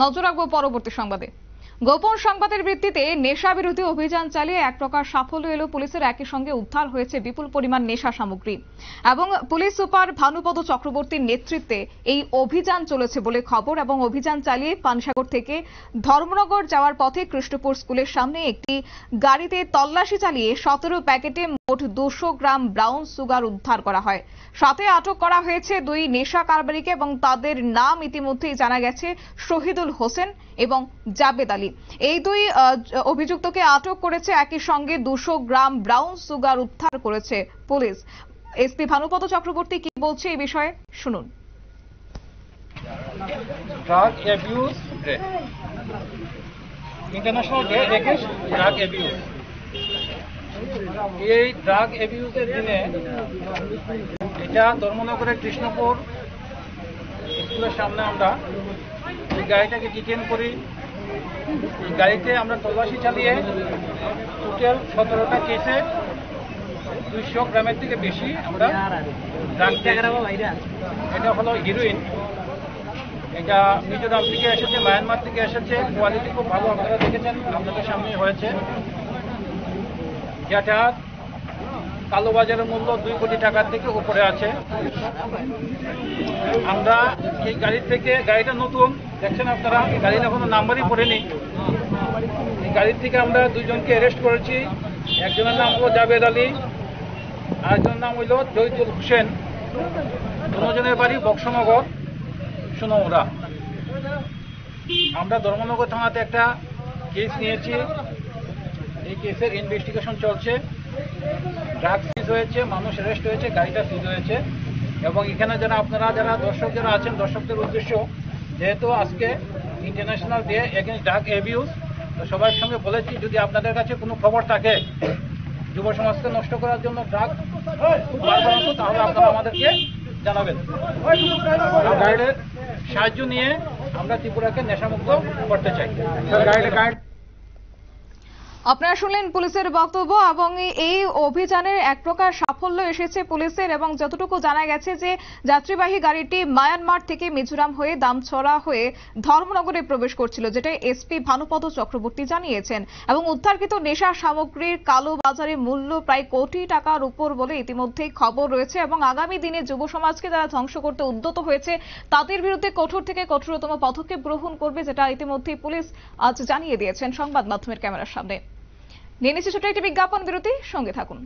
নজর রাখবো পরবর্তী সংবাদে। গোপন সংবাদের ভিত্তিতে নেশা বিরোধী অভিযান চালিয়ে এক প্রকার সাফল্য এলো পুলিশের। একই সঙ্গে উদ্ধার হয়েছে বিপুল পরিমাণ নেশা সামগ্রী এবং পুলিশ সুপার ভানুপদ চক্রবর্তীর নেতৃত্বে এই অভিযান চলেছে বলে খবর। এবং অভিযান চালিয়ে পানসাগর থেকে ধর্মনগর যাওয়ার পথে কৃষ্ণপুর স্কুলের সামনে একটি গাড়িতে তল্লাশি চালিয়ে 17 প্যাকেটে মোট 200 গ্রাম ব্রাউন সুগার উদ্ধার করা হয়। সাথে আটক করা হয়েছে দুই নেশা কারবারিকে এবং তাদের নাম ইতিমধ্যেই জানা গেছে শহীদুল হোসেন এবং জাবেদ আলী। এই দুই অভিযুক্তকে আটক করেছে। একই সঙ্গে 200 গ্রাম ব্রাউন সুগার উদ্ধার করেছে পুলিশ। এসপি ভানুপদ চক্রবর্তী কি বলছে এই বিষয়ে শুনুন। Drug abuse day, international day against drug abuse. এই ড্রাগ অ্যাবিউজের দিনে এটা ধর্মনগরের কৃষ্ণপুর স্কুলের সামনে আমরা এই গাড়িটাকে ডিটেইন করি। এই গাড়িতে আমরা তল্লাশি চালিয়ে টোটাল 17টা কেসে 200 গ্রামের থেকে বেশি আমরা ড্রাগ। এটা হলো হিরোইন। এটা মিজোরাম থেকে এসেছে, মায়ানমার থেকে এসেছে। কোয়ালিটি খুব ভালো, আপনারা দেখেছেন, আপনাদের সামনে হয়েছে। যেটা কালোবাজারের মূল্য 2 কোটি টাকার থেকে উপরে আছে। আমরা এই গাড়ির থেকে, গাড়িটা নতুন দেখছেন আপনারা, গাড়িটা কোনো নাম্বারই পড়েনি। এই গাড়ির থেকে আমরা দুইজনকে অ্যারেস্ট করেছি। একজনের নাম হলো জাবেদ আলী, আরেকজনের নাম হইল শহীদুল হোসেন। দুজনের বাড়ি বক্সনগর সোনামুড়া। আমরা ধর্মনগর থানাতে একটা কেস নিয়েছি। এই কেসের ইনভেস্টিগেশন চলছে। ড্রাগ সিজ হয়েছে, মানুষ অ্যারেস্ট হয়েছে, গাড়িটা সিজ হয়েছে। এবং এখানে যারা দর্শক যারা আছেন, দর্শকদের উদ্দেশ্য, যেহেতু আজকে international day against drug abuse, তো সবার সঙ্গে বলেছি যদি আপনাদের কাছে কোনো খবর থাকে যুব সমাজকে নষ্ট করার জন্য ড্রাগ খুব বারবার, তাহলে আপনারা আমাদেরকে জানাবেন। গাইডের সাহায্য নিয়ে আমরা ত্রিপুরাকে নেশামুক্ত করতে চাই। আপনারা শুনলেন পুলিশের বক্তব্য এবং এই অভিযানের এক প্রকার সাফল্য এসেছে পুলিশের। এবং যতটুকু জানা গেছে যে যাত্রীবাহী গাড়িটি মায়ানমার থেকে মিজোরাম হয়ে দামছড়া হয়ে ধর্মনগরে প্রবেশ করছিল, যেটা এসপি ভানুপদ চক্রবর্তী জানিয়েছেন। এবং উদ্ধারকৃত নেশা সামগ্রীর কালো বাজারে মূল্য প্রায় কোটি টাকার উপর বলে ইতিমধ্যেই খবর রয়েছে। এবং আগামী দিনে যুব সমাজকে যারা ধ্বংস করতে উদ্যত হয়েছে তাদের বিরুদ্ধে কঠোর থেকে কঠোরতম পদক্ষেপ গ্রহণ করবে, যেটা ইতিমধ্যেই পুলিশ আজ জানিয়ে দিয়েছেন সংবাদ মাধ্যমের ক্যামেরার সামনে। নিয়ে নিচ্ছি ছোট্ট একটি বিজ্ঞাপন বিরতি, সঙ্গে থাকুন।